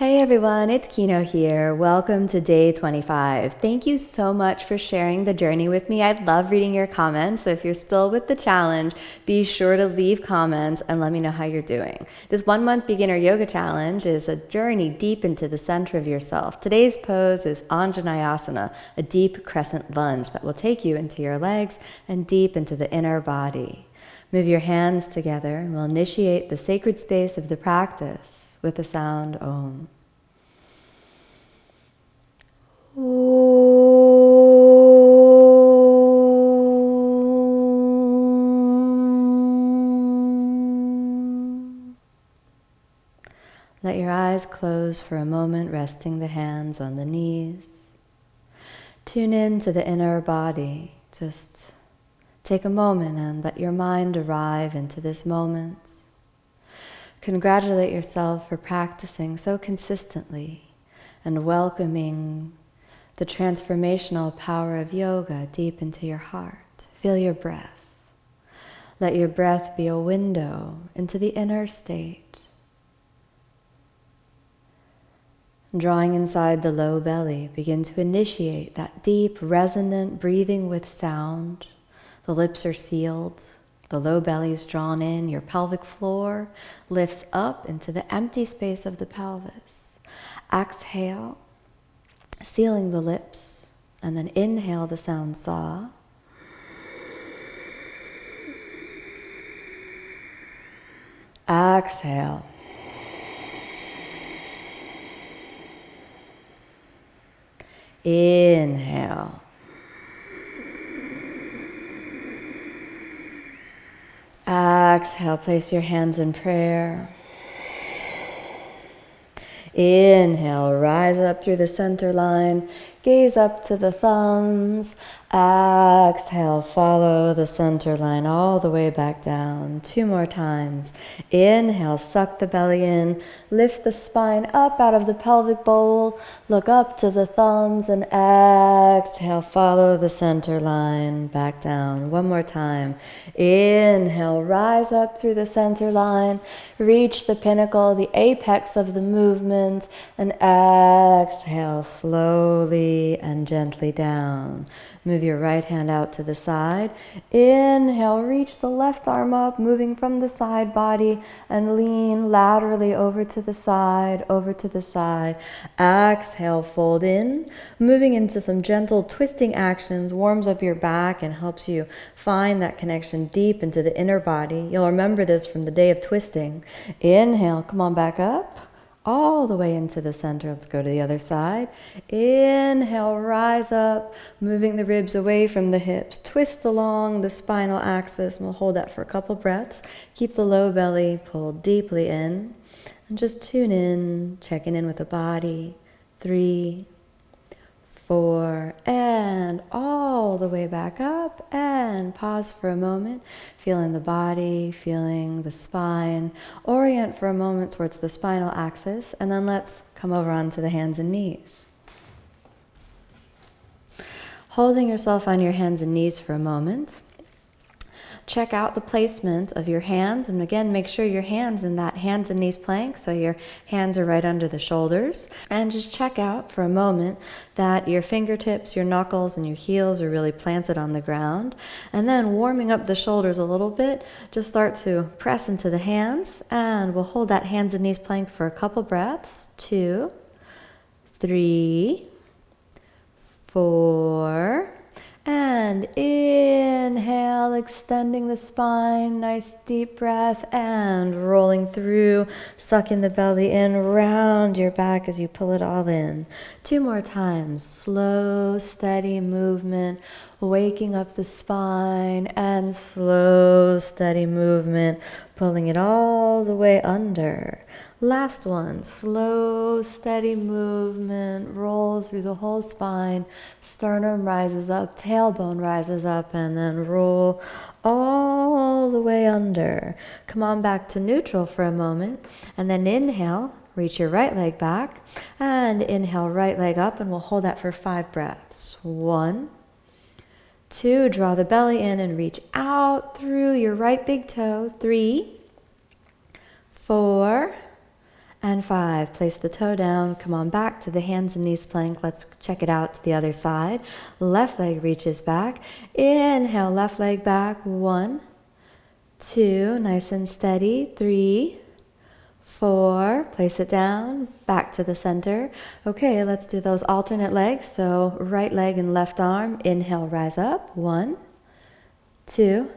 Hey everyone, it's Kino here. Welcome to day 25. Thank you so much for sharing the journey with me. I'd love reading your comments. So if you're still with the challenge, be sure to leave comments and let me know how you're doing. This 1 month beginner yoga challenge is a journey deep into the center of yourself. Today's pose is Anjaneyasana, a deep crescent lunge that will take you into your legs and deep into the inner body. Move your hands together and we'll initiate the sacred space of the practice with the sound Om. Let your eyes close for a moment, resting the hands on the knees. Tune in to the inner body. Just take a moment and let your mind arrive into this moment. Congratulate yourself for practicing so consistently and welcoming the transformational power of yoga deep into your heart. Feel your breath. Let your breath be a window into the inner state. Drawing inside the low belly, begin to initiate that deep, resonant breathing with sound. The lips are sealed. The low belly is drawn in, your pelvic floor lifts up into the empty space of the pelvis. Exhale, sealing the lips, and then inhale the sound Sa. Exhale. Inhale. Exhale, place your hands in prayer. Inhale, rise up through the center line, gaze up to the thumbs. Exhale, follow the center line all the way back down. 2 more times. Inhale, suck the belly in, lift the spine up out of the pelvic bowl, look up to the thumbs, and exhale, follow the center line back down. 1 more time. Inhale, rise up through the center line, reach the pinnacle, the apex of the movement, and exhale slowly and gently down. Move your right hand out to the side. Inhale, reach the left arm up, moving from the side body, and lean laterally over to the side, over to the side. Exhale, fold in, moving into some gentle twisting actions, warms up your back and helps you find that connection deep into the inner body. You'll remember this from the day of twisting. Inhale, come on back up. All the way into the center. Let's go to the other side. Inhale, rise up, moving the ribs away from the hips. Twist along the spinal axis, and we'll hold that for a couple breaths. Keep the low belly pulled deeply in, and just tune in, checking in with the body. 3, 4, and all the way back up, and pause for a moment, feeling the body, feeling the spine. Orient for a moment towards the spinal axis, and then let's come over onto the hands and knees. Holding yourself on your hands and knees for a moment. Check out the placement of your hands, and again, make sure your hands in that hands and knees plank, so your hands are right under the shoulders. And just check out for a moment that your fingertips, your knuckles, and your heels are really planted on the ground. And then warming up the shoulders a little bit, just start to press into the hands, and we'll hold that hands and knees plank for a couple breaths. 2, 3, 4, and inhale, extending the spine, nice deep breath, and rolling through, sucking the belly in, round your back as you pull it all in. 2 more times, slow, steady movement, waking up the spine, and slow, steady movement, pulling it all the way under. Last one, slow, steady movement, roll through the whole spine, sternum rises up, tailbone rises up, and then roll all the way under. Come on back to neutral for a moment, and then inhale, reach your right leg back, and inhale, right leg up, and we'll hold that for 5 breaths. 1, 2, draw the belly in and reach out through your right big toe. 3, 4, and 5. Place the toe down. Come on back to the hands and knees plank. Let's check it out to the other side. Left leg reaches back. Inhale, left leg back. 1, 2, nice and steady. 3, 4, place it down, back to the center. Okay, let's do those alternate legs. So right leg and left arm. Inhale, rise up. 1, 2,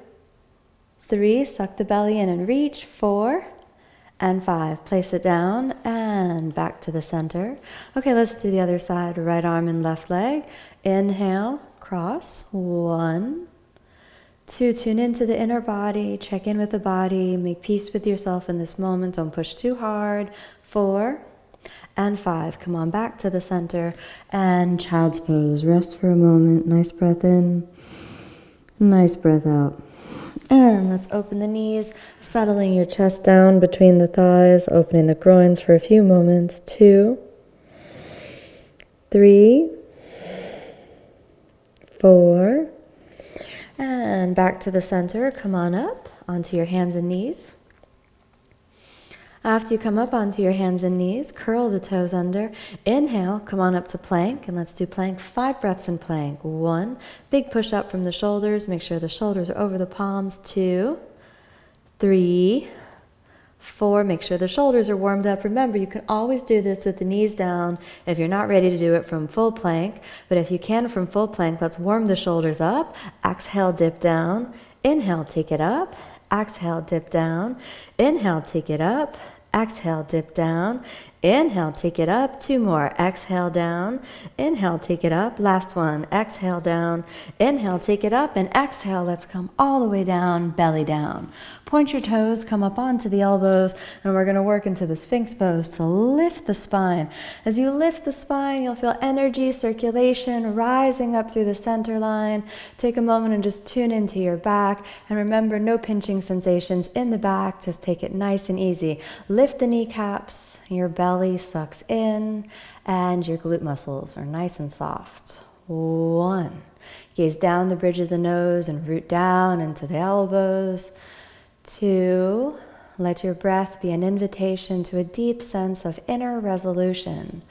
3, suck the belly in and reach. 4, and 5. Place it down and back to the center. Okay, let's do the other side. Right arm and left leg. Inhale, cross. 1, 2, tune into the inner body. Check in with the body. Make peace with yourself in this moment. Don't push too hard. 4, and 5. Come on back to the center. And child's pose. Rest for a moment. Nice breath in. Nice breath out. And let's open the knees, settling your chest down between the thighs, opening the groins for a few moments. 2, 3, 4, and back to the center. Come on up onto your hands and knees. After you come up onto your hands and knees, curl the toes under. Inhale, come on up to plank, and let's do plank. 5 breaths in plank. 1, big push up from the shoulders. Make sure the shoulders are over the palms. 2, 3, 4. Make sure the shoulders are warmed up. Remember, you can always do this with the knees down if you're not ready to do it from full plank. But if you can from full plank, let's warm the shoulders up. Exhale, dip down. Inhale, take it up. Exhale, dip down. Inhale, take it up. Exhale, dip down. Inhale, take it up. 2 more. Exhale, down. Inhale, take it up. Last one. Exhale, down. Inhale, take it up. And exhale, let's come all the way down, belly down. Point your toes, come up onto the elbows, and we're going to work into the Sphinx Pose to lift the spine. As you lift the spine, you'll feel energy, circulation rising up through the center line. Take a moment and just tune into your back. And remember, no pinching sensations in the back. Just take it nice and easy. Lift the kneecaps. Your belly sucks in, and your glute muscles are nice and soft. 1. Gaze down the bridge of the nose and root down into the elbows. 2. Let your breath be an invitation to a deep sense of inner resolution.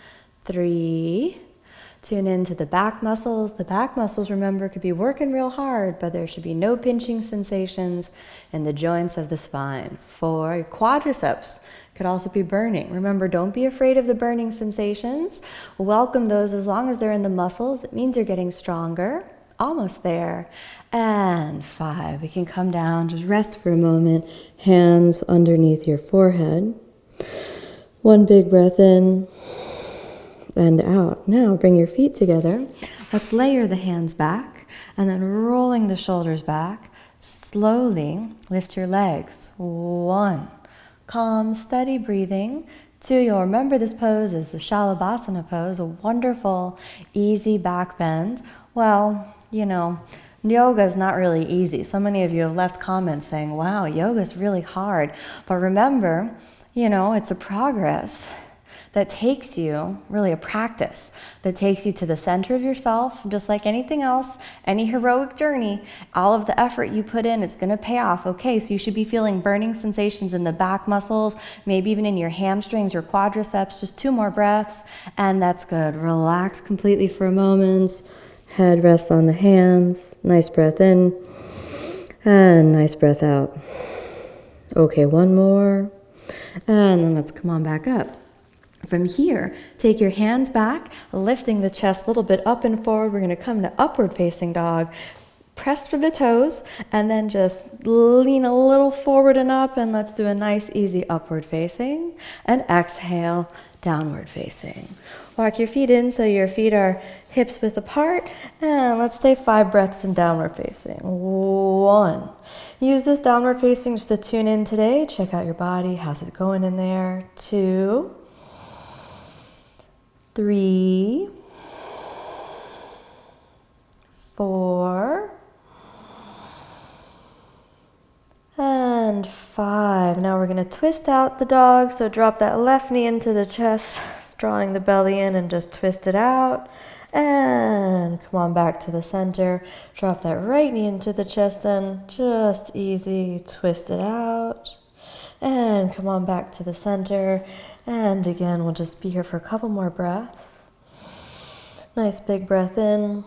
3. Tune into the back muscles. The back muscles, remember, could be working real hard, but there should be no pinching sensations in the joints of the spine. 4. Your quadriceps could also be burning. Remember, don't be afraid of the burning sensations. Welcome those as long as they're in the muscles. It means you're getting stronger. Almost there. And 5. We can come down, just rest for a moment. Hands underneath your forehead. 1 big breath in and out. Now bring your feet together. Let's layer the hands back and then rolling the shoulders back. Slowly lift your legs. 1. Calm, steady breathing. 2, you'll remember this pose is the Shalabhasana pose, a wonderful, easy back bend. Well, you know, yoga is not really easy. So many of you have left comments saying, wow, yoga is really hard. But remember, you know, it's a progress that takes you, really a practice, that takes you to the center of yourself, just like anything else, any heroic journey, all of the effort you put in, it's gonna pay off. Okay, so you should be feeling burning sensations in the back muscles, maybe even in your hamstrings or quadriceps. Just 2 more breaths, and that's good. Relax completely for a moment. Head rests on the hands. Nice breath in, and nice breath out. Okay, 1 more, and then let's come on back up. From here, take your hands back, lifting the chest a little bit up and forward. We're going to come to upward facing dog. Press for the toes, and then just lean a little forward and up, and let's do a nice, easy upward facing. And exhale, downward facing. Walk your feet in so your feet are hips width apart, and let's stay 5 breaths in downward facing. 1. Use this downward facing just to tune in today. Check out your body. How's it going in there? 2. 3, 4, and 5. Now we're going to twist out the dog, so drop that left knee into the chest, drawing the belly in, and just twist it out. And come on back to the center. Drop that right knee into the chest and just easy twist it out. And come on back to the center. And again, we'll just be here for a couple more breaths. Nice big breath in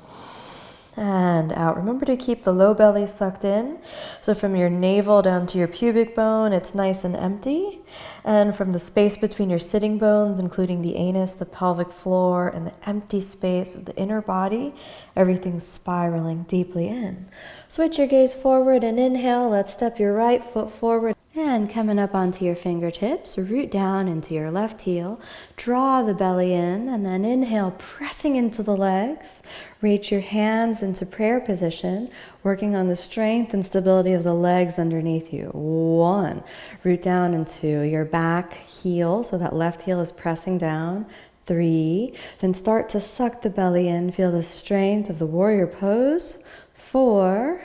and out. Remember to keep the low belly sucked in. So from your navel down to your pubic bone, it's nice and empty. And from the space between your sitting bones, including the anus, the pelvic floor, and the empty space of the inner body, everything's spiraling deeply in. Switch your gaze forward and inhale. Let's step your right foot forward. And coming up onto your fingertips, root down into your left heel, draw the belly in, and then inhale, pressing into the legs. Reach your hands into prayer position, working on the strength and stability of the legs underneath you. 1, root down into your back heel, so that left heel is pressing down. 3, then start to suck the belly in, feel the strength of the warrior pose. 4,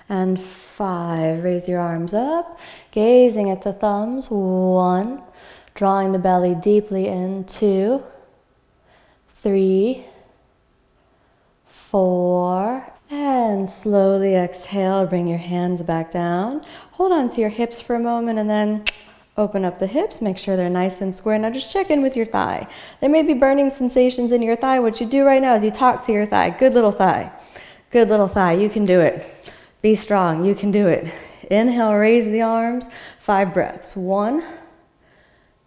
and 5, raise your arms up, gazing at the thumbs. 1, drawing the belly deeply in. 2, 3, 4, and slowly exhale, bring your hands back down. Hold on to your hips for a moment and then open up the hips, make sure they're nice and square. Now just check in with your thigh. There may be burning sensations in your thigh. What you do right now is you talk to your thigh. Good little thigh. Good little thigh. You can do it. Be strong. You can do it. Inhale, raise the arms. 5 breaths. 1,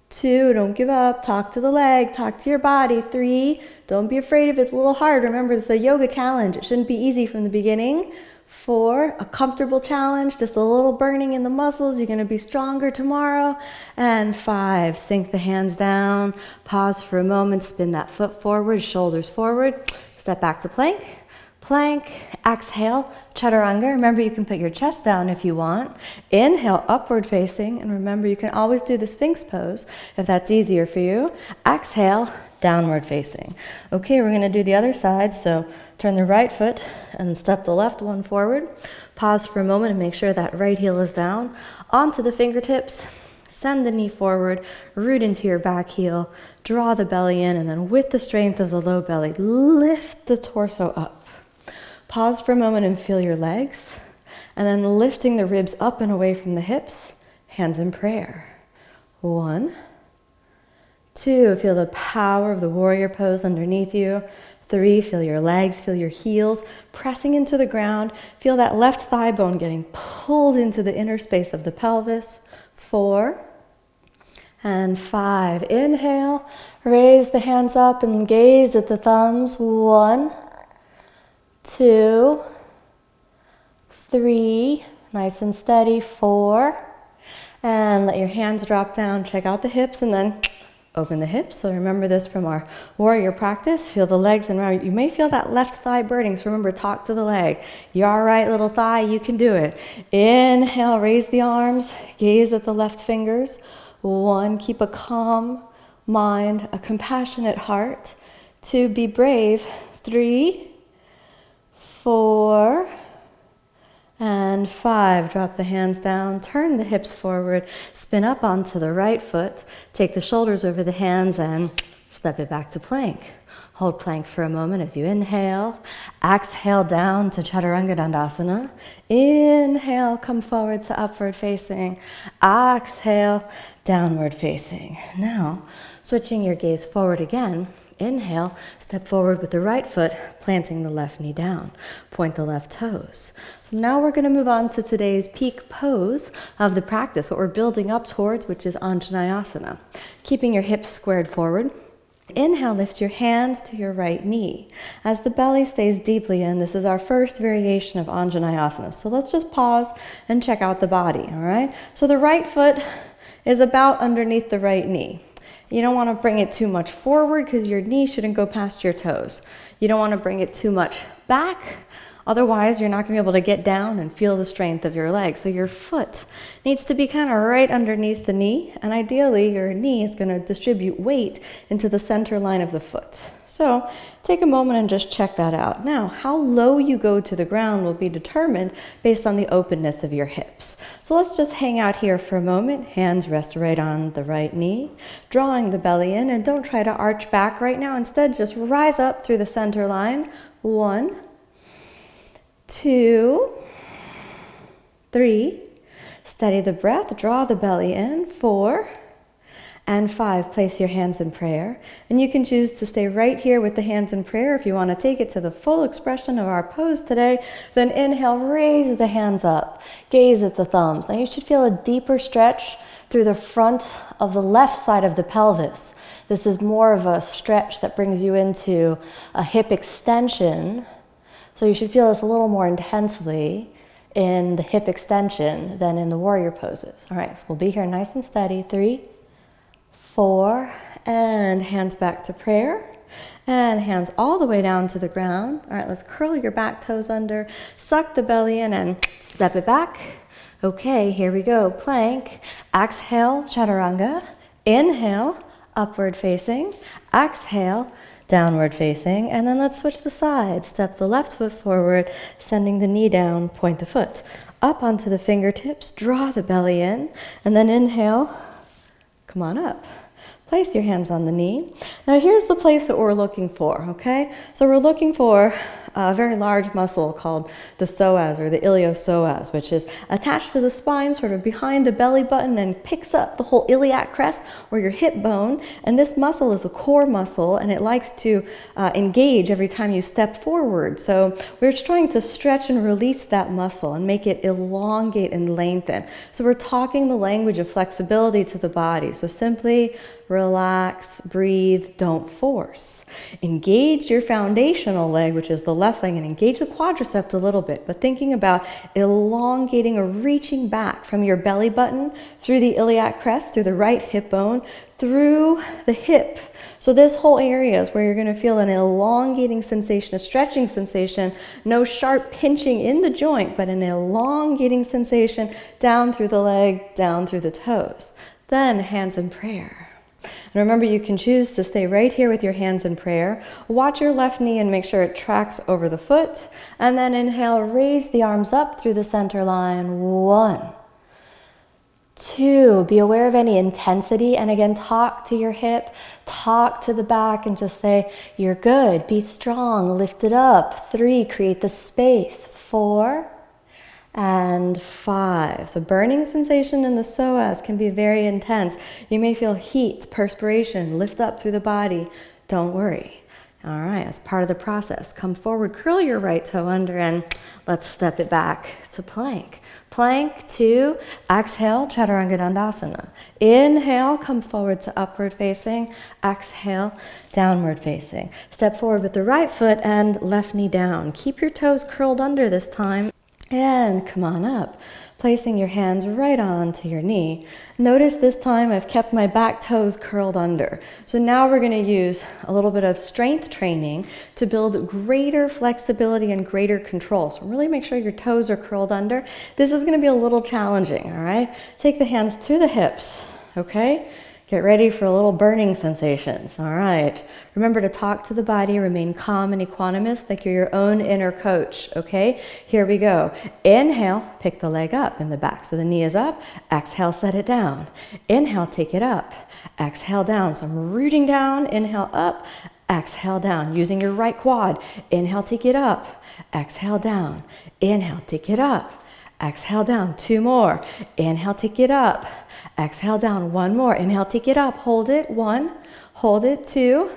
2, don't give up. Talk to the leg. Talk to your body. 3, don't be afraid if it's a little hard. Remember, this is a yoga challenge. It shouldn't be easy from the beginning. 4, a comfortable challenge, just a little burning in the muscles. You're going to be stronger tomorrow. And 5, sink the hands down. Pause for a moment. Spin that foot forward, shoulders forward. Step back to plank. Plank, exhale, chaturanga. Remember, you can put your chest down if you want. Inhale, upward facing. And remember, you can always do the Sphinx pose if that's easier for you. Exhale, downward facing. Okay, we're going to do the other side. So turn the right foot and step the left one forward. Pause for a moment and make sure that right heel is down. Onto the fingertips. Send the knee forward, root into your back heel, draw the belly in, and then with the strength of the low belly, lift the torso up. Pause for a moment and feel your legs, and then lifting the ribs up and away from the hips, hands in prayer. 1, 2, feel the power of the warrior pose underneath you. 3, feel your legs, feel your heels pressing into the ground. Feel that left thigh bone getting pulled into the inner space of the pelvis. 4, and 5. Inhale, raise the hands up and gaze at the thumbs. 1, 2, 3, nice and steady. 4, and let your hands drop down. Check out the hips and then open the hips. So remember this from our warrior practice. Feel the legs and around. You may feel that left thigh burning, so remember, talk to the leg. You're all right, little thigh, you can do it. Inhale, raise the arms, gaze at the left fingers. 1, keep a calm mind, a compassionate heart. 2, be brave. 3, 4, and 5. Drop the hands down, turn the hips forward, spin up onto the right foot, take the shoulders over the hands and step it back to plank. Hold plank for a moment as you inhale. Exhale down to Chaturanga Dandasana. Inhale, come forward to upward facing. Exhale, downward facing. Now, switching your gaze forward again. Inhale, step forward with the right foot, planting the left knee down. Point the left toes. So now we're going to move on to today's peak pose of the practice, what we're building up towards, which is Anjaneyasana. Keeping your hips squared forward. Inhale, lift your hands to your right knee. As the belly stays deeply in, this is our first variation of Anjaneyasana. So let's just pause and check out the body, all right? So the right foot is about underneath the right knee. You don't want to bring it too much forward because your knee shouldn't go past your toes. You don't want to bring it too much back. Otherwise, you're not going to be able to get down and feel the strength of your leg. So your foot needs to be kind of right underneath the knee. And ideally, your knee is going to distribute weight into the center line of the foot. So take a moment and just check that out. Now, how low you go to the ground will be determined based on the openness of your hips. So let's just hang out here for a moment. Hands rest right on the right knee, drawing the belly in. And don't try to arch back right now. Instead, just rise up through the center line. 1, 2, 3. Steady the breath, draw the belly in. 4 and 5. Place your hands in prayer. And you can choose to stay right here with the hands in prayer if you want to take it to the full expression of our pose today. Then inhale, raise the hands up. Gaze at the thumbs. Now you should feel a deeper stretch through the front of the left side of the pelvis. This is more of a stretch that brings you into a hip extension. So you should feel this a little more intensely in the hip extension than in the warrior poses. All right, so we'll be here nice and steady. 3, 4, and hands back to prayer. And hands all the way down to the ground. All right, let's curl your back toes under, suck the belly in and step it back. Okay, here we go. Plank. Exhale, chaturanga. Inhale, upward facing. Exhale, downward facing. And then let's switch the sides. Step the left foot forward, sending the knee down, point the foot. Up onto the fingertips, draw the belly in. And then inhale, come on up. Place your hands on the knee. Now here's the place that we're looking for, okay? So we're looking for a very large muscle called the psoas or the iliopsoas, which is attached to the spine, sort of behind the belly button and picks up the whole iliac crest or your hip bone. And this muscle is a core muscle and it likes to engage every time you step forward. So we're trying to stretch and release that muscle and make it elongate and lengthen. So we're talking the language of flexibility to the body. So simply relax, breathe, don't force. Engage your foundational leg, which is the left leg, and engage the quadricep a little bit, but thinking about elongating or reaching back from your belly button through the iliac crest, through the right hip bone, through the hip. So this whole area is where you're going to feel an elongating sensation, a stretching sensation, no sharp pinching in the joint, but an elongating sensation down through the leg, down through the toes. Then hands in prayer. And remember, you can choose to stay right here with your hands in prayer. Watch your left knee and make sure it tracks over the foot. And then inhale, raise the arms up through the center line. 1, 2, be aware of any intensity. And again, talk to your hip, talk to the back and just say, you're good, be strong, lift it up. 3, create the space. 4, and 5. So burning sensation in the psoas can be very intense. You may feel heat, perspiration, lift up through the body. Don't worry. All right, that's part of the process. Come forward, curl your right toe under, and let's step it back to plank. Plank 2, exhale, Chaturanga Dandasana. Inhale, come forward to upward facing. Exhale, downward facing. Step forward with the right foot and left knee down. Keep your toes curled under this time. And come on up, placing your hands right onto your knee. Notice this time I've kept my back toes curled under. So now we're going to use a little bit of strength training to build greater flexibility and greater control. So really make sure your toes are curled under. This is going to be a little challenging, all right? Take the hands to the hips, okay? Get ready for a little burning sensations, all right? Remember to talk to the body, remain calm and equanimous like you're your own inner coach, okay? Here we go. Inhale, pick the leg up in the back. So the knee is up. Exhale, set it down. Inhale, take it up. Exhale, down. So I'm rooting down. Inhale, up. Exhale, down. Using your right quad. Inhale, take it up. Exhale, down. Inhale, take it up. Exhale, down. 2 more. Inhale, take it up. Exhale, down. 1 more. Inhale, take it up. Hold it. 1. Hold it. 2.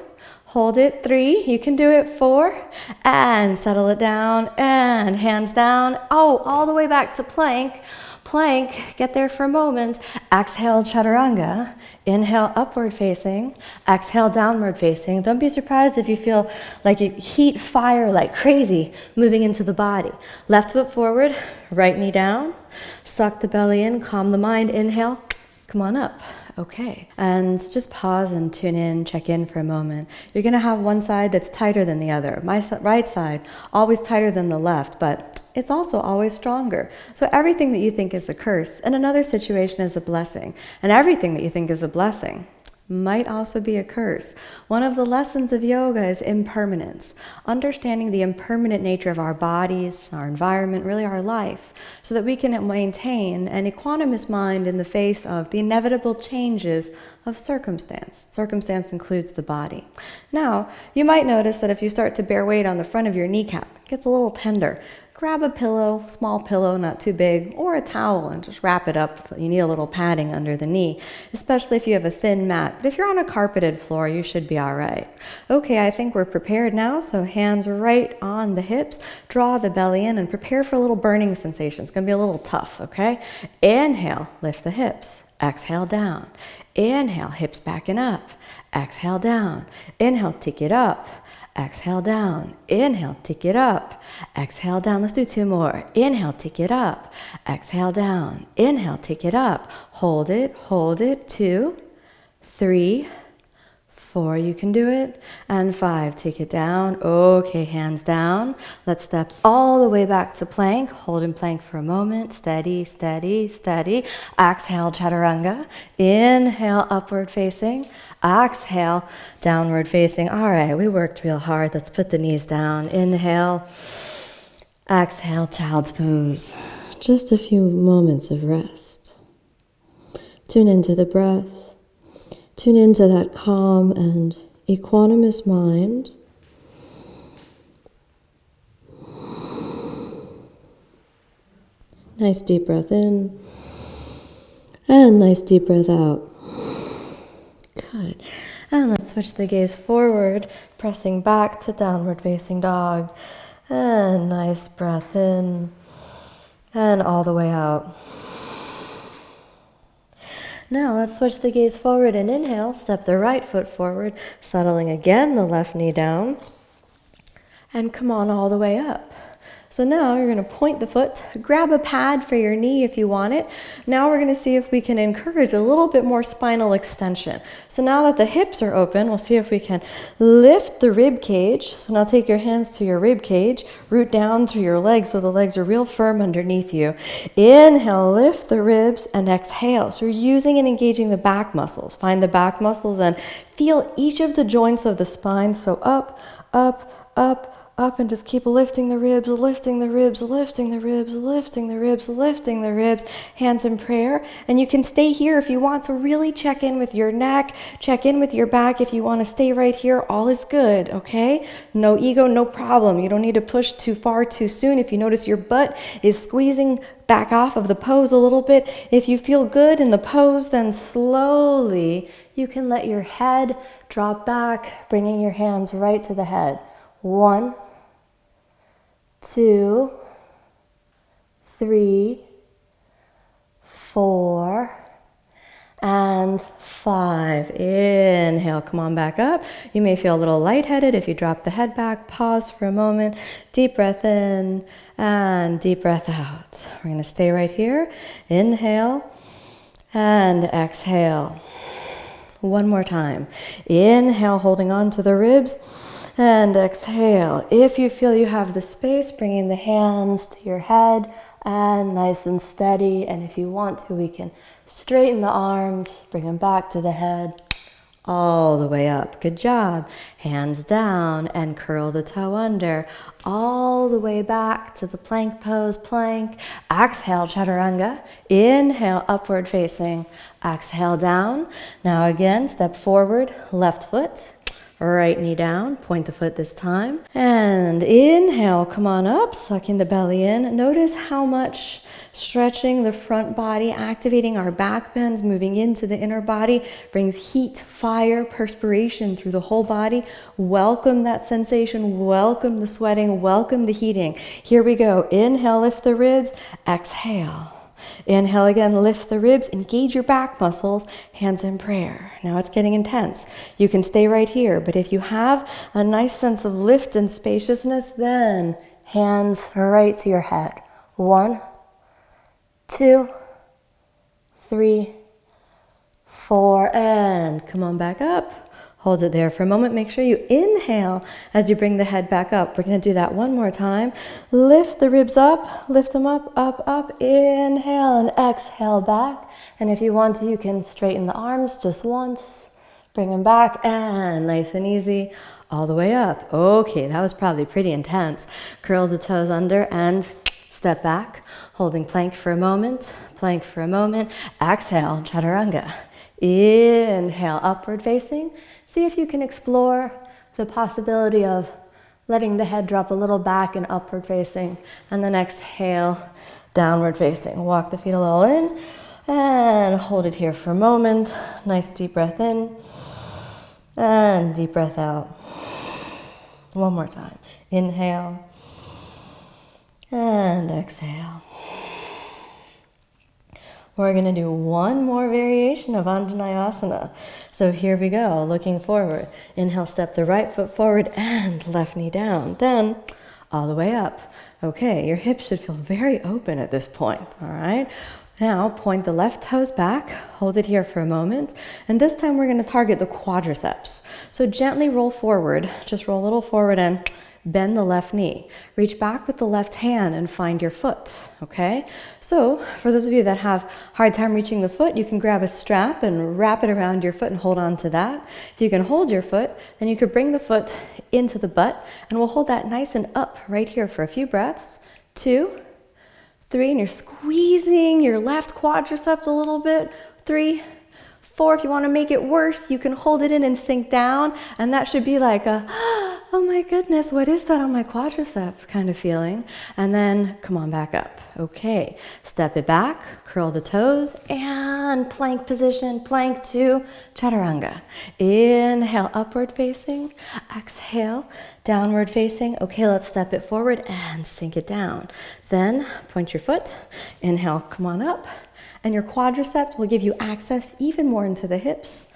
Hold it. 3. You can do it. 4. And settle it down. And hands down. Oh, all the way back to plank. Plank. Get there for a moment. Exhale, chaturanga. Inhale, upward facing. Exhale, downward facing. Don't be surprised if you feel like you heat fire like crazy moving into the body. Left foot forward, right knee down. Suck the belly in, calm the mind. Inhale, come on up. Okay, and just pause and tune in, check in for a moment. You're gonna have one side that's tighter than the other. My right side, always tighter than the left, but it's also always stronger. So everything that you think is a curse in another situation is a blessing. And everything that you think is a blessing might also be a curse. One of the lessons of yoga is impermanence, understanding the impermanent nature of our bodies, our environment, really our life, so that we can maintain an equanimous mind in the face of the inevitable changes of circumstance. Circumstance includes the body. Now, you might notice that if you start to bear weight on the front of your kneecap, it gets a little tender. grab a pillow, small pillow, not too big, or a towel and just wrap it up. You need a little padding under the knee, especially if you have a thin mat. But if you're on a carpeted floor, you should be all right. Okay, I think we're prepared now, so hands right on the hips, draw the belly in and prepare for a little burning sensation. It's gonna be a little tough, okay? Inhale, lift the hips. Exhale, down. Inhale, hips back and up. Exhale, down. Inhale, take it up. Exhale, down. Inhale, take it up. Exhale, down. Let's do 2 more. Inhale, take it up. Exhale, down. Inhale, take it up. Hold it, 2, 3, 4, you can do it, and 5, take it down. Okay, hands down. Let's step all the way back to plank. Hold in plank for a moment. Steady, steady, steady. Exhale, chaturanga. Inhale, upward facing. Exhale, downward facing. All right, we worked real hard. Let's put the knees down. Inhale. Exhale, child's pose. Just a few moments of rest. Tune into the breath. Tune into that calm and equanimous mind. Nice deep breath in and nice deep breath out. Good. And let's switch the gaze forward, pressing back to downward facing dog. And nice breath in and all the way out. Now let's switch the gaze forward and inhale, step the right foot forward, settling again the left knee down, and come on all the way up. So now you're going to point the foot, grab a pad for your knee if you want it. Now we're going to see if we can encourage a little bit more spinal extension. So now that the hips are open, we'll see if we can lift the rib cage. So now take your hands to your rib cage, root down through your legs so the legs are real firm underneath you. Inhale, lift the ribs, and exhale. So you're using and engaging the back muscles. Find the back muscles and feel each of the joints of the spine. So up, up, up, up, and just keep lifting the ribs, lifting the ribs, lifting the ribs, lifting the ribs, lifting the ribs, hands in prayer. And you can stay here if you want, so really check in with your neck, check in with your back. If you want to stay right here, all is good, okay? No ego, no problem. You don't need to push too far too soon. If you notice your butt is squeezing back off of the pose a little bit, if you feel good in the pose, then slowly you can let your head drop back, bringing your hands right to the head. 1, 2, 3, 4, and 5. Inhale, come on back up. You may feel a little lightheaded if you drop the head back. Pause for a moment. Deep breath in and deep breath out. We're going to stay right here. Inhale and exhale. One more time. Inhale, holding on to the ribs. And exhale. If you feel you have the space, bringing the hands to your head and nice and steady. And if you want to, we can straighten the arms, bring them back to the head, all the way up. Good job. Hands down and curl the toe under, all the way back to the plank pose, plank. Exhale, chaturanga. Inhale, upward facing. Exhale, down. Now again, step forward, left foot. Right knee down, point the foot this time. And inhale, come on up, sucking the belly in. Notice how much stretching the front body, activating our back bends, moving into the inner body, brings heat, fire, perspiration through the whole body. Welcome that sensation, welcome the sweating, welcome the heating. Here we go. Inhale, lift the ribs. Exhale. Inhale again, lift the ribs, engage your back muscles, hands in prayer. Now it's getting intense. You can stay right here, but if you have a nice sense of lift and spaciousness, then hands right to your head. 1, 2, 3, 4, and come on back up. Hold it there for a moment. Make sure you inhale as you bring the head back up. We're going to do that one more time. Lift the ribs up, lift them up, up, up. Inhale and exhale back. And if you want to, you can straighten the arms just once. Bring them back and nice and easy all the way up. Okay, that was probably pretty intense. Curl the toes under and step back. Holding plank for a moment, plank for a moment. Exhale, chaturanga. Inhale, upward facing. See if you can explore the possibility of letting the head drop a little back and upward facing. And then exhale, downward facing. Walk the feet a little in and hold it here for a moment. Nice deep breath in and deep breath out. One more time. Inhale and exhale. We're going to do one more variation of Anjaneyasana. So here we go, looking forward. Inhale, step the right foot forward and left knee down. Then all the way up. Okay, your hips should feel very open at this point, all right? Now point the left toes back, hold it here for a moment, and this time we're going to target the quadriceps. So gently roll forward, just roll a little forward and bend the left knee. Reach back with the left hand and find your foot, okay? So for those of you that have a hard time reaching the foot, you can grab a strap and wrap it around your foot and hold on to that. If you can hold your foot, then you could bring the foot into the butt, and we'll hold that nice and up right here for a few breaths. 2, 3, and you're squeezing your left quadriceps a little bit. 3, 4, if you want to make it worse, you can hold it in and sink down, and that should be like a, oh my goodness, what is that on my quadriceps kind of feeling. And then come on back up. Okay, step it back, curl the toes, and plank position, plank to chaturanga. Inhale, upward facing. Exhale, downward facing. Okay, let's step it forward and sink it down. Then point your foot. Inhale, come on up. And your quadriceps will give you access even more into the hips.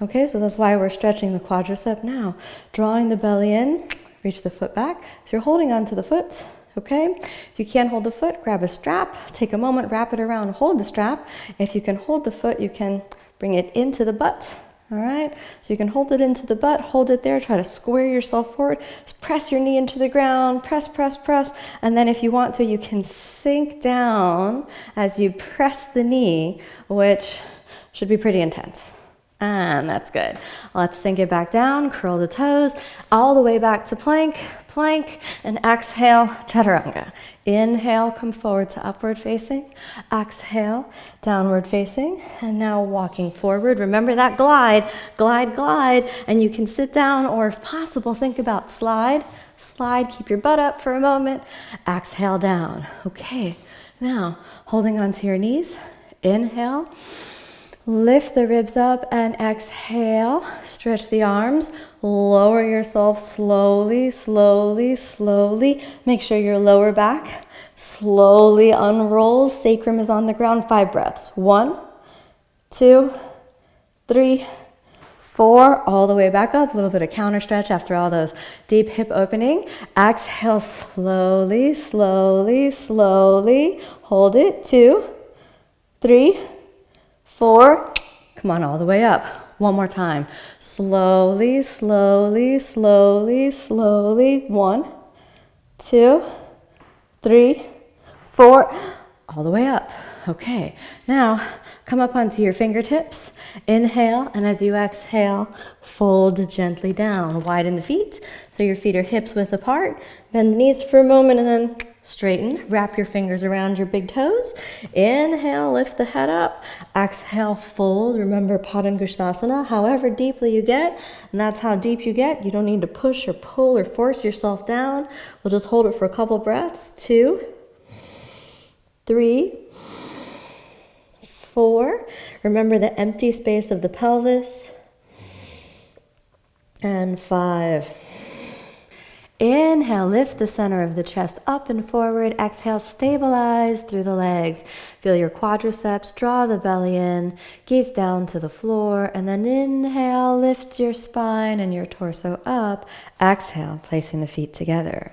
Okay, so that's why we're stretching the quadricep now. Drawing the belly in, reach the foot back. So you're holding onto the foot, okay? If you can't hold the foot, grab a strap. Take a moment, wrap it around, hold the strap. If you can hold the foot, you can bring it into the butt. All right, so you can hold it into the butt, hold it there, try to square yourself forward, just press your knee into the ground, press, press, press, and then if you want to, you can sink down as you press the knee, which should be pretty intense. And that's good. Let's sink it back down, curl the toes, all the way back to plank, plank, and exhale, chaturanga. Inhale, come forward to upward facing. Exhale, downward facing. And now walking forward. Remember that glide, glide, glide. And you can sit down, or if possible, think about slide, slide, keep your butt up for a moment. Exhale down. Okay, now holding onto your knees. Inhale. Lift the ribs up and exhale. Stretch the arms. Lower yourself slowly, slowly, slowly. Make sure your lower back slowly unrolls. Sacrum is on the ground. 5 breaths. 1, 2, 3, 4. All the way back up. A little bit of counter stretch after all those deep hip opening. Exhale slowly, slowly, slowly. Hold it. 2, 3, 4, come on, all the way up. One more time. Slowly, slowly, slowly, slowly. 1, 2, 3, 4, all the way up. Okay, now come up onto your fingertips. Inhale, and as you exhale, fold gently down. Widen the feet, so your feet are hips width apart. Bend the knees for a moment, and then straighten. Wrap your fingers around your big toes. Inhale, lift the head up. Exhale, fold. Remember Padangusthasana, however deeply you get, and that's how deep you get. You don't need to push or pull or force yourself down. We'll just hold it for a couple breaths. 2, 3, 4. Remember the empty space of the pelvis. And 5. Inhale, lift the center of the chest up and forward. Exhale, stabilize through the legs. Feel your quadriceps, draw the belly in, gaze down to the floor, and then inhale, lift your spine and your torso up. Exhale, placing the feet together.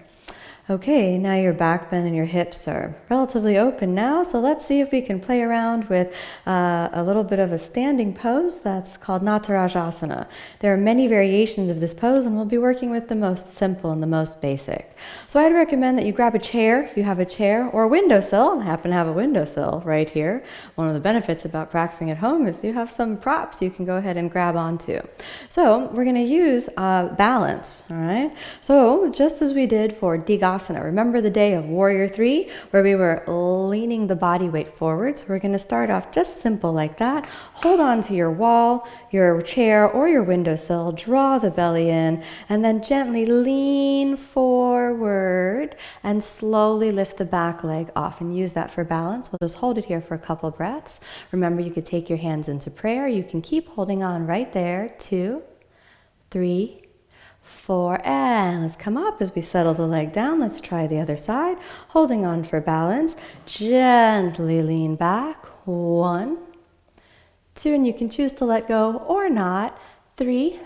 Okay, now your back bend and your hips are relatively open now, so let's see if we can play around with a little bit of a standing pose that's called Nataraja Asana. There are many variations of this pose, and we'll be working with the most simple and the most basic. So I'd recommend that you grab a chair if you have a chair, or a windowsill. I happen to have a windowsill right here. One of the benefits about practicing at home is you have some props you can go ahead and grab onto. So we're going to use balance, all right? So just as we did for Digasana, Anjaneyasana. Remember the day of Warrior 3 where we were leaning the body weight forward? So we're going to start off just simple like that. Hold on to your wall, your chair, or your windowsill. Draw the belly in and then gently lean forward and slowly lift the back leg off and use that for balance. We'll just hold it here for a couple breaths. Remember, you could take your hands into prayer. You can keep holding on right there. 2, 3, 4, and let's come up as we settle the leg down. Let's try the other side. Holding on for balance. Gently lean back. 1, 2, and you can choose to let go or not. 3,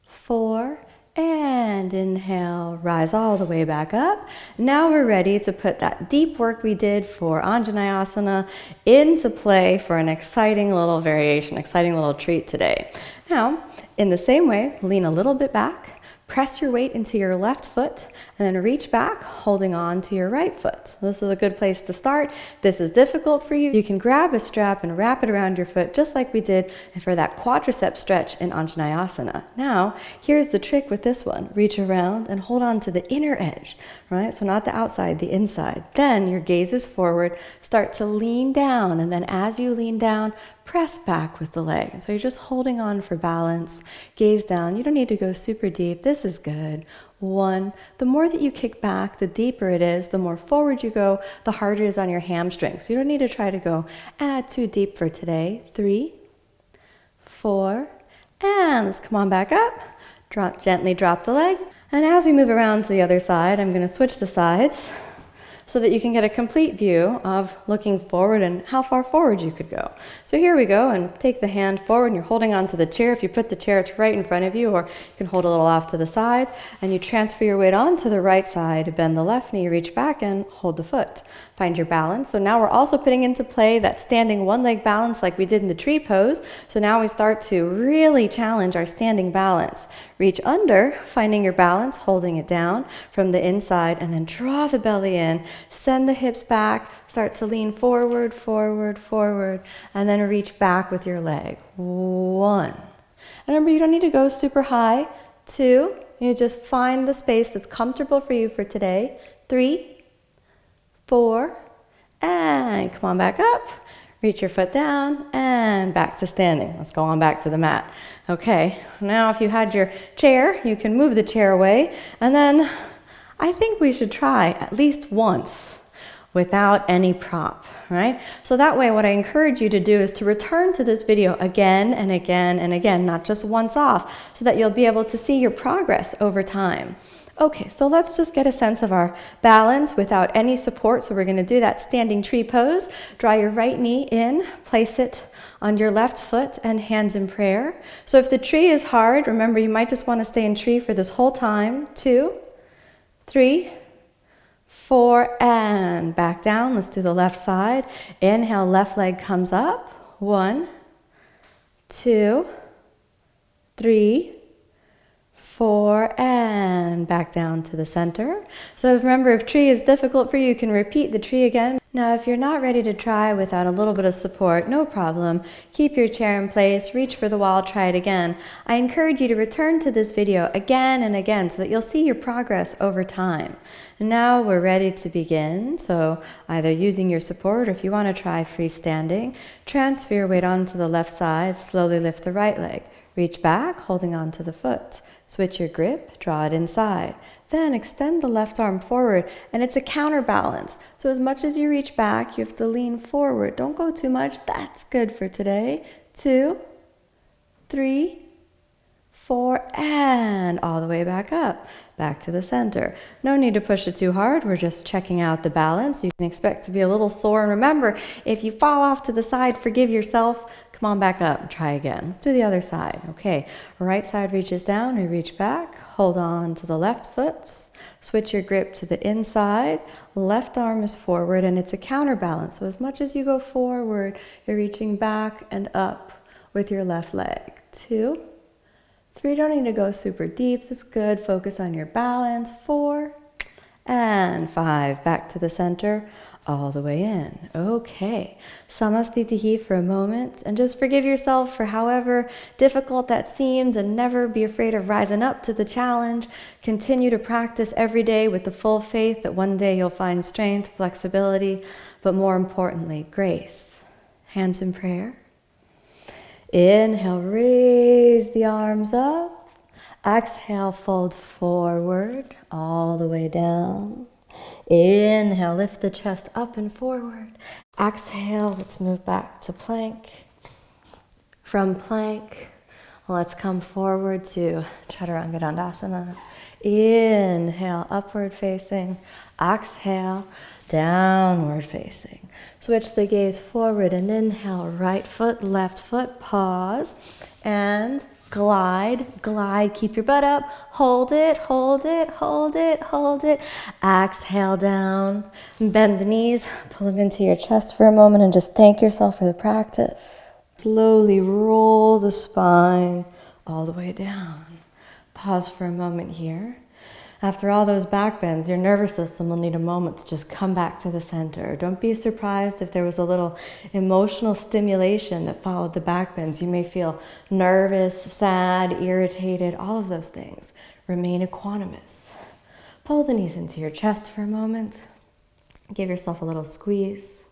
4, and inhale, rise all the way back up. Now we're ready to put that deep work we did for Anjaneyasana into play for an exciting little variation, exciting little treat today. Now, in the same way, lean a little bit back, press your weight into your left foot, and then reach back, holding on to your right foot. This is a good place to start. If this is difficult for you, you can grab a strap and wrap it around your foot, just like we did for that quadricep stretch in Anjaneyasana. Now, here's the trick with this one. Reach around and hold on to the inner edge, right? So not the outside, the inside. Then your gaze is forward, start to lean down, and then as you lean down, press back with the leg. And so you're just holding on for balance, gaze down. You don't need to go super deep. This is good. 1, the more that you kick back, the deeper it is, the more forward you go, the harder it is on your hamstrings. You don't need to try to go too deep for today. 3, 4, and let's come on back up. Gently drop the leg. And as we move around to the other side, I'm going to switch the sides so that you can get a complete view of looking forward and how far forward you could go. So here we go, and take the hand forward and you're holding onto the chair. If you put the chair, it's right in front of you, or you can hold a little off to the side, and you transfer your weight onto the right side, bend the left knee, reach back and hold the foot. Find your balance. So now we're also putting into play that standing one leg balance like we did in the tree pose. So now we start to really challenge our standing balance. Reach under, finding your balance, holding it down from the inside, and then draw the belly in, send the hips back, start to lean forward, forward, forward, and then reach back with your leg. 1. And remember, you don't need to go super high. 2, you just find the space that's comfortable for you for today. 3, 4, and come on back up. Reach your foot down and back to standing. Let's go on back to the mat. Okay, now if you had your chair, you can move the chair away, and then I think we should try at least once without any prop, right? So that way, what I encourage you to do is to return to this video again and again and again, not just once off, so that you'll be able to see your progress over time. Okay, so let's just get a sense of our balance without any support. So we're going to do that standing tree pose. Draw your right knee in, place it on your left foot, and hands in prayer. So if the tree is hard, remember you might just want to stay in tree for this whole time. 2, 3, 4, and back down. Let's do the left side. Inhale, left leg comes up. 1, 2, 3, 4, and back down to the center. So remember, if tree is difficult for you, you can repeat the tree again. Now, if you're not ready to try without a little bit of support, no problem. Keep your chair in place, reach for the wall, try it again. I encourage you to return to this video again and again so that you'll see your progress over time. And now we're ready to begin. So either using your support, or if you want to try freestanding, transfer your weight onto the left side, slowly lift the right leg. Reach back, holding onto the foot. Switch your grip, draw it inside. Then extend the left arm forward, and it's a counterbalance. So as much as you reach back, you have to lean forward. Don't go too much. That's good for today. 2, 3, 4, and all the way back up. Back to the center. No need to push it too hard. We're just checking out the balance. You can expect to be a little sore. And remember, if you fall off to the side, forgive yourself. Come on back up and try again. Let's do the other side. Okay, right side reaches down, we reach back, hold on to the left foot, switch your grip to the inside, left arm is forward, and it's a counterbalance. So as much as you go forward, you're reaching back and up with your left leg. 2, 3, don't need to go super deep, that's good. Focus on your balance. 4, and 5, back to the center. all the way in. Okay, samastitihi for a moment, and just forgive yourself for however difficult that seems, and never be afraid of rising up to the challenge. Continue to practice every day with the full faith that one day you'll find strength, flexibility, but more importantly, grace. Hands in prayer. Inhale, raise the arms up. Exhale, fold forward all the way down. Inhale, lift the chest up and forward. Exhale, let's move back to plank. From plank, let's come forward to Chaturanga. Inhale, upward facing. Exhale, downward facing. Switch the gaze forward and inhale, right foot, left foot, pause, and glide, keep your butt up, hold it, hold it, hold it, hold it. Exhale down, bend the knees, pull them into your chest for a moment and just thank yourself for the practice. Slowly roll the spine all the way down. Pause for a moment here. After all those back bends, your nervous system will need a moment to just come back to the center. Don't be surprised if there was a little emotional stimulation that followed the back bends. You may feel nervous, sad, irritated, all of those things. Remain equanimous. Pull the knees into your chest for a moment. Give yourself a little squeeze.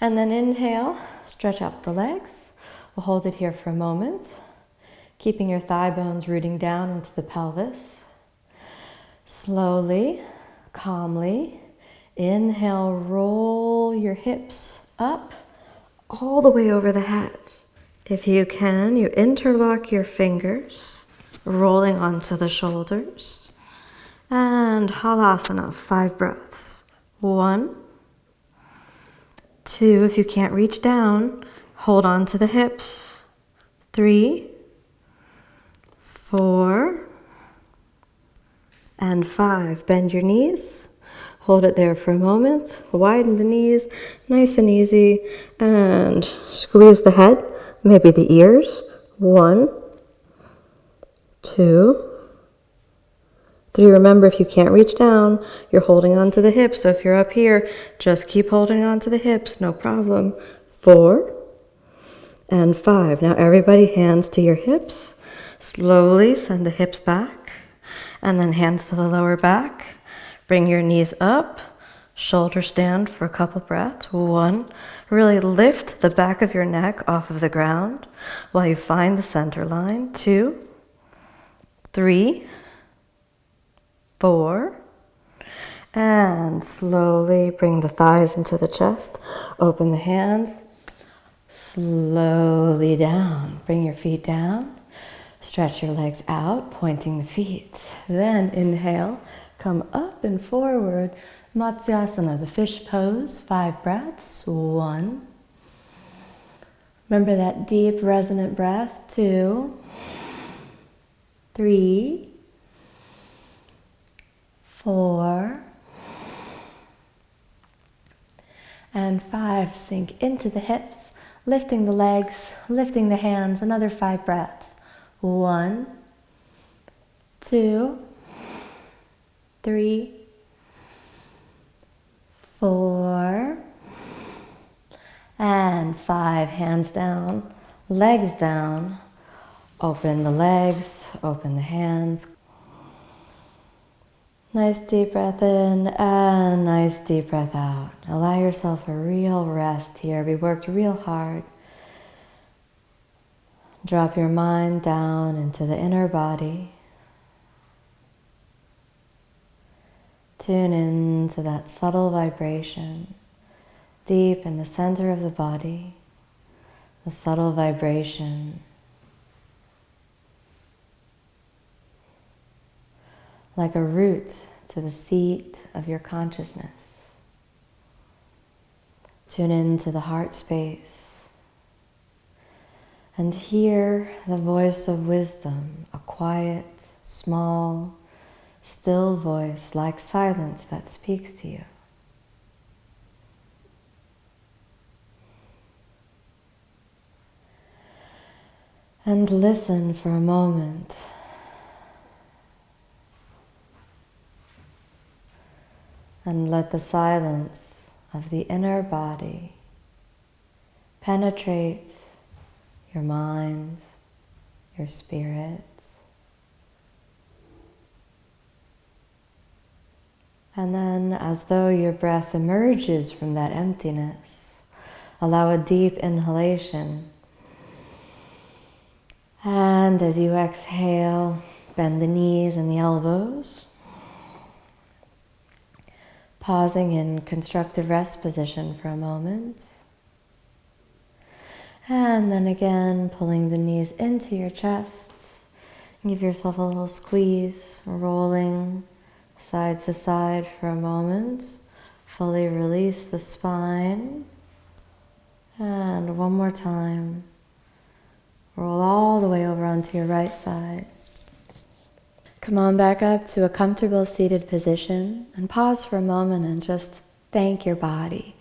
And then inhale, stretch out the legs. We'll hold it here for a moment, keeping your thigh bones rooting down into the pelvis. Slowly, calmly, inhale, roll your hips up all the way over the head. If you can, you interlock your fingers, rolling onto the shoulders. And halasana, 5 breaths. 1, 2, if you can't reach down, hold on to the hips. 3, 4, and 5. Bend your knees. Hold it there for a moment. Widen the knees, nice and easy. And squeeze the head, maybe the ears. 1, 2, 3. Remember, if you can't reach down, you're holding on to the hips. So if you're up here, just keep holding on to the hips, no problem. 4 and 5. Now everybody, hands to your hips. Slowly send the hips back. And then hands to the lower back. Bring your knees up. Shoulder stand for a couple breaths. 1. Really lift the back of your neck off of the ground while you find the center line. 2, 3, 4. And slowly bring the thighs into the chest. Open the hands. Slowly down. Bring your feet down. Stretch your legs out, pointing the feet. Then inhale, come up and forward. Matsyasana, the fish pose, 5 breaths. 1. Remember that deep resonant breath. 2, 3, 4, and 5. Sink into the hips, lifting the legs, lifting the hands. Another 5 breaths. 1, 2, 3, 4, and 5. Hands down, legs down. Open the legs, open the hands. Nice deep breath in and nice deep breath out. Allow yourself a real rest here. We worked real hard. Drop your mind down into the inner body. Tune in to that subtle vibration deep in the center of the body, the subtle vibration, like a root to the seat of your consciousness. Tune into the heart space. And hear the voice of wisdom, a quiet, small, still voice like silence that speaks to you. And listen for a moment. And let the silence of the inner body penetrate your mind, your spirit. And then, as though your breath emerges from that emptiness, allow a deep inhalation. And as you exhale, bend the knees and the elbows. Pausing in constructive rest position for a moment. And then again, pulling the knees into your chest. Give yourself a little squeeze, rolling side to side for a moment. Fully release the spine. And one more time. Roll all the way over onto your right side. Come on back up to a comfortable seated position and pause for a moment and just thank your body.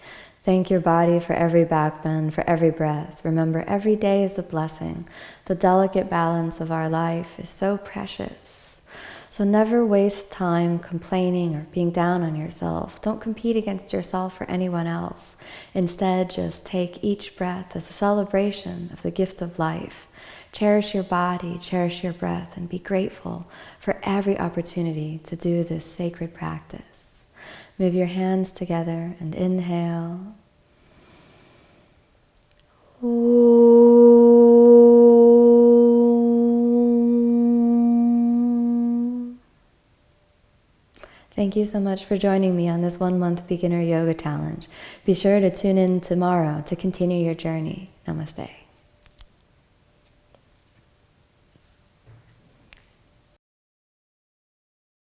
Thank your body for every backbend, for every breath. Remember, every day is a blessing. The delicate balance of our life is so precious. So never waste time complaining or being down on yourself. Don't compete against yourself or anyone else. Instead, just take each breath as a celebration of the gift of life. Cherish your body, cherish your breath, and be grateful for every opportunity to do this sacred practice. Move your hands together and inhale. Thank you so much for joining me on this 1-month beginner yoga challenge. Be sure to tune in tomorrow to continue your journey. Namaste.